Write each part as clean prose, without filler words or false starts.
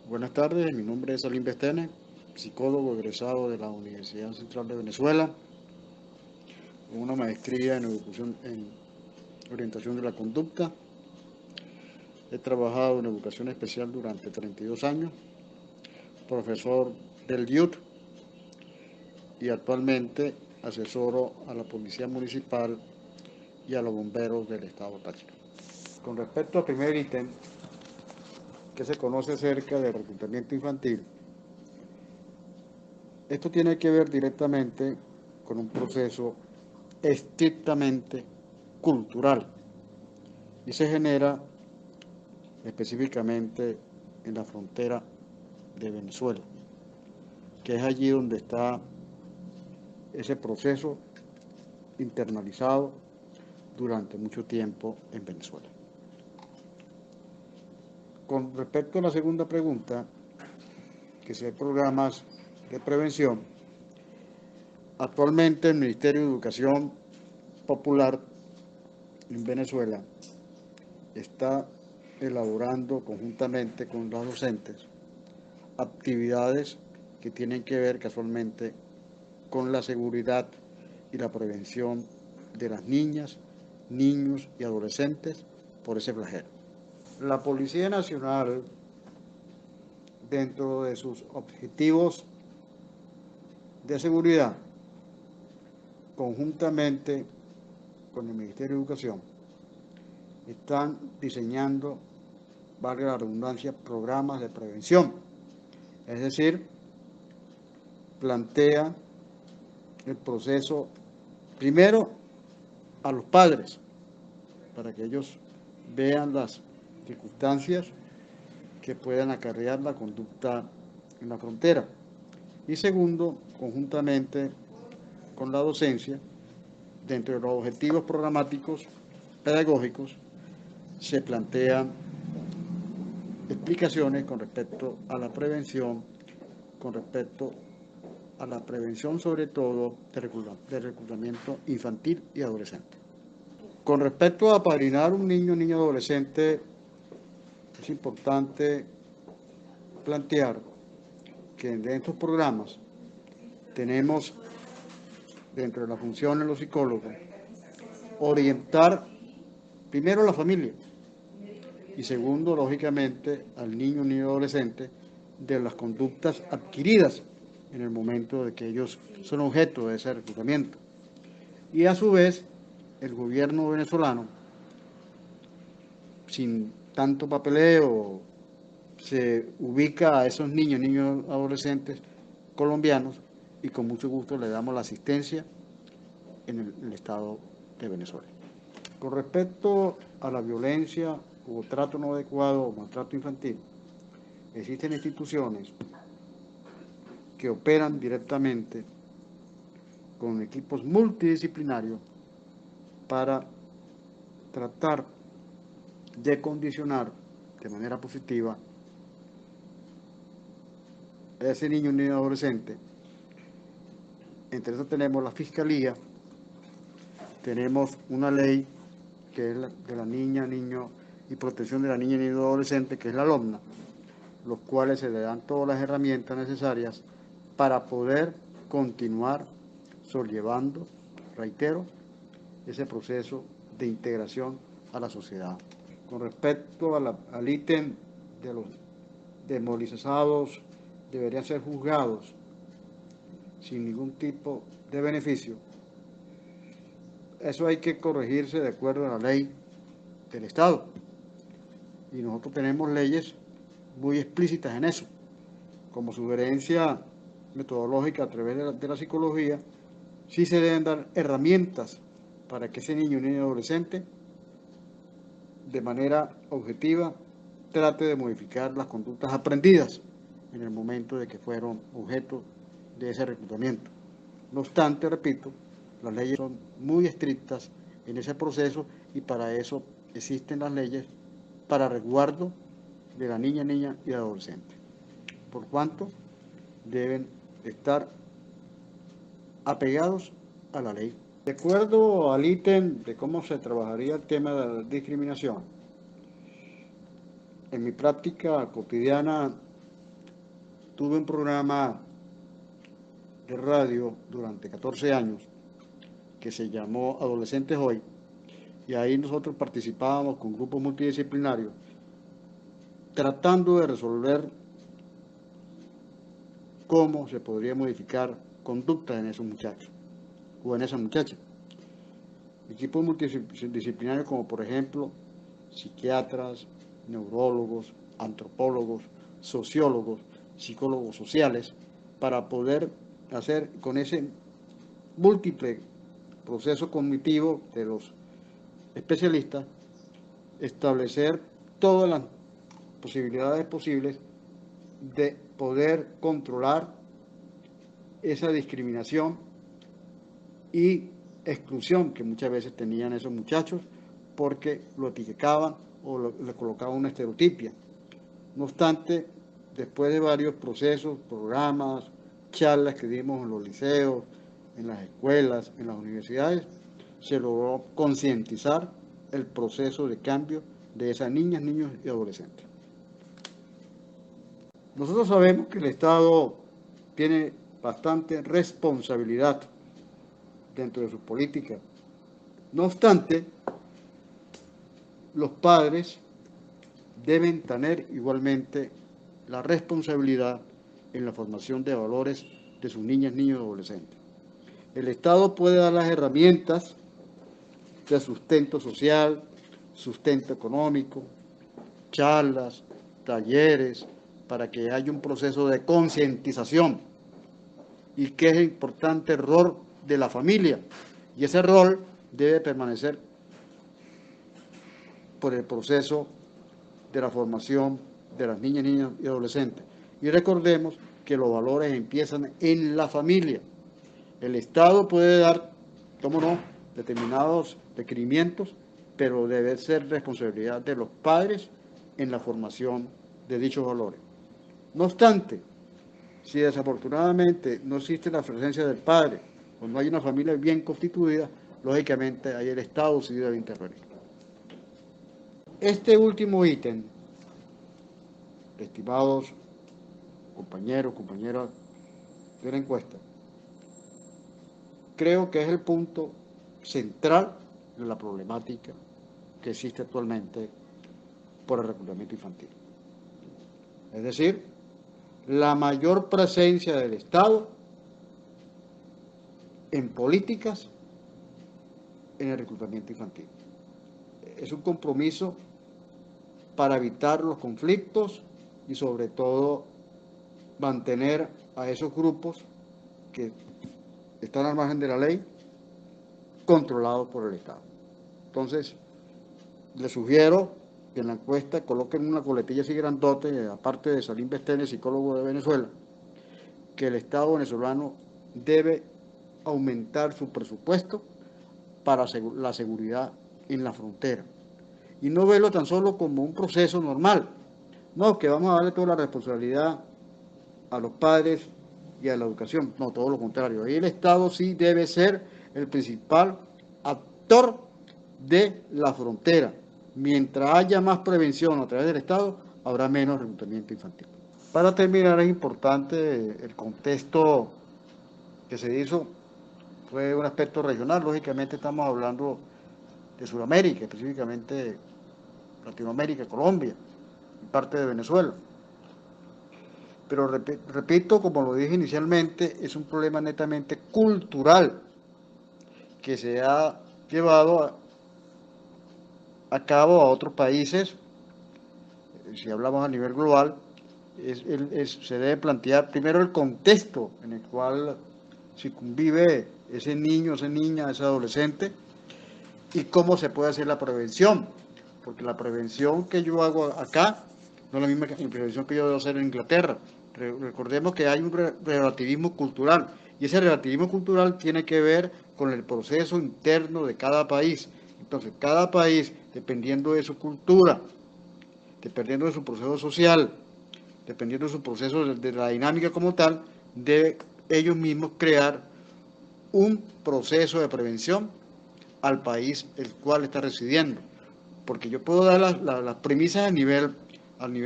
Buenas tardes, mi nombre es Salim Bestene, psicólogo egresado de la Universidad Central de Venezuela, con una maestría en educación en orientación de la conducta. He trabajado en educación especial durante 32 años, profesor del IUT y actualmente asesoro a la Policía Municipal y a los bomberos del Estado Táchira. Con respecto al primer ítem, que se conoce acerca del reclutamiento infantil, esto tiene que ver directamente con un proceso estrictamente cultural y se genera específicamente en la frontera de Venezuela, que es allí donde está ese proceso internalizado durante mucho tiempo en Venezuela. Con respecto a la segunda pregunta, que si hay programas de prevención, actualmente el Ministerio de Educación Popular en Venezuela está elaborando conjuntamente con los docentes actividades que tienen que ver casualmente con la seguridad y la prevención de las niñas, niños y adolescentes por ese flagelo. La Policía Nacional, dentro de sus objetivos de seguridad, conjuntamente con el Ministerio de Educación, están diseñando, valga la redundancia, programas de prevención. Es decir, plantea el proceso primero a los padres, para que ellos vean las circunstancias que puedan acarrear la conducta en la frontera. Y segundo, conjuntamente con la docencia, dentro de los objetivos programáticos pedagógicos, se plantean explicaciones con respecto a la prevención, con respecto a la prevención sobre todo de reclutamiento infantil y adolescente. Con respecto a apadrinar un niño, niño adolescente, es importante plantear que en estos programas tenemos, dentro de la función de los psicólogos, orientar primero a la familia y segundo, lógicamente, al niño, niño adolescente de las conductas adquiridas en el momento de que ellos son objeto de ese reclutamiento. Y a su vez, el gobierno venezolano, sin tanto papeleo, se ubica a esos niños, niños adolescentes colombianos y con mucho gusto le damos la asistencia en el Estado de Venezuela. Con respecto a la violencia o trato no adecuado o maltrato infantil, existen instituciones que operan directamente con equipos multidisciplinarios para tratar de condicionar de manera positiva a ese niño y adolescente. Entre eso tenemos la Fiscalía, tenemos una ley que es la de la niña, niño y protección de la niña y niño adolescente, que es la LOMNA, los cuales se le dan todas las herramientas necesarias para poder continuar sobrellevando, reitero, ese proceso de integración a la sociedad. Con respecto al ítem de los desmovilizados, deberían ser juzgados sin ningún tipo de beneficio. Eso hay que corregirse de acuerdo a la ley del Estado. Y nosotros tenemos leyes muy explícitas en eso. Como sugerencia metodológica a través de la psicología, sí se deben dar herramientas para que ese niño, niño adolescente, de manera objetiva, trate de modificar las conductas aprendidas en el momento de que fueron objeto de ese reclutamiento. No obstante, repito, las leyes son muy estrictas en ese proceso y para eso existen las leyes para resguardo de la niña, niña y adolescente. Por cuanto deben estar apegados a la ley. De acuerdo al ítem de cómo se trabajaría el tema de la discriminación, en mi práctica cotidiana tuve un programa de radio durante 14 años que se llamó Adolescentes Hoy, y ahí nosotros participábamos con grupos multidisciplinarios tratando de resolver cómo se podría modificar conductas en esos muchachos o en esas muchachas. Equipos multidisciplinarios como por ejemplo psiquiatras, neurólogos, antropólogos, sociólogos, psicólogos sociales, para poder hacer con ese múltiple proceso cognitivo de los especialistas, establecer todas las posibilidades posibles de poder controlar esa discriminación y exclusión que muchas veces tenían esos muchachos porque lo etiquetaban o le colocaban una estereotipia. No obstante, después de varios procesos, programas, charlas que dimos en los liceos, en las escuelas, en las universidades, se logró concientizar el proceso de cambio de esas niñas, niños y adolescentes. Nosotros sabemos que el Estado tiene bastante responsabilidad dentro de sus políticas. No obstante, los padres deben tener igualmente la responsabilidad en la formación de valores de sus niñas, niños y adolescentes. El Estado puede dar las herramientas de sustento social, sustento económico, charlas, talleres, para que haya un proceso de concientización, y que es el importante rol de la familia, y ese rol debe permanecer por el proceso de la formación de las niñas, niños y adolescentes. Y recordemos que los valores empiezan en la familia. El Estado puede dar, cómo no, determinados requerimientos, pero debe ser responsabilidad de los padres en la formación de dichos valores. No obstante, si desafortunadamente no existe la presencia del padre o no hay una familia bien constituida, lógicamente ahí el Estado sí debe intervenir. Este último ítem, estimados compañeros, compañeras de la encuesta, creo que es el punto central de la problemática que existe actualmente por el reclutamiento infantil. Es decir, la mayor presencia del Estado en políticas en el reclutamiento infantil. Es un compromiso para evitar los conflictos y sobre todo mantener a esos grupos que están al margen de la ley controlados por el Estado. Entonces, les sugiero que en la encuesta coloquen una coletilla así grandote, aparte de Salim Bestene, psicólogo de Venezuela, que el Estado venezolano debe aumentar su presupuesto para la seguridad en la frontera. Y no verlo tan solo como un proceso normal, no, que vamos a darle toda la responsabilidad a los padres y a la educación, no, todo lo contrario. Ahí el Estado sí debe ser el principal actor de la frontera. Mientras haya más prevención a través del Estado, habrá menos reclutamiento infantil. Para terminar, es importante el contexto que se hizo, fue un aspecto regional. Lógicamente estamos hablando de Sudamérica, específicamente Latinoamérica, Colombia y parte de Venezuela. Pero repito, como lo dije inicialmente, es un problema netamente cultural que se ha llevado a cabo a otros países. Si hablamos a nivel global, se debe plantear primero el contexto en el cual se convive ese niño, esa niña, ese adolescente, y cómo se puede hacer la prevención, porque la prevención que yo hago acá no es la misma prevención que yo debo hacer en Inglaterra. Recordemos que hay un relativismo cultural, y ese relativismo cultural tiene que ver con el proceso interno de cada país. Entonces, cada país, dependiendo de su cultura, dependiendo de su proceso social, dependiendo de su proceso de la dinámica como tal, debe ellos mismos crear un proceso de prevención al país el cual está residiendo. Porque yo puedo dar las premisas a nivel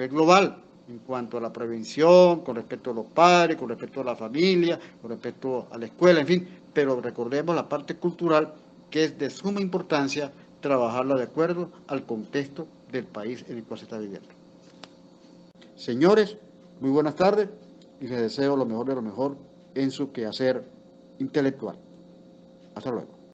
global, en cuanto a la prevención, con respecto a los padres, con respecto a la familia, con respecto a la escuela, en fin, pero recordemos la parte cultural, que es de suma importancia trabajarla de acuerdo al contexto del país en el cual se está viviendo. Señores, muy buenas tardes y les deseo lo mejor de lo mejor en su quehacer intelectual. Hasta luego.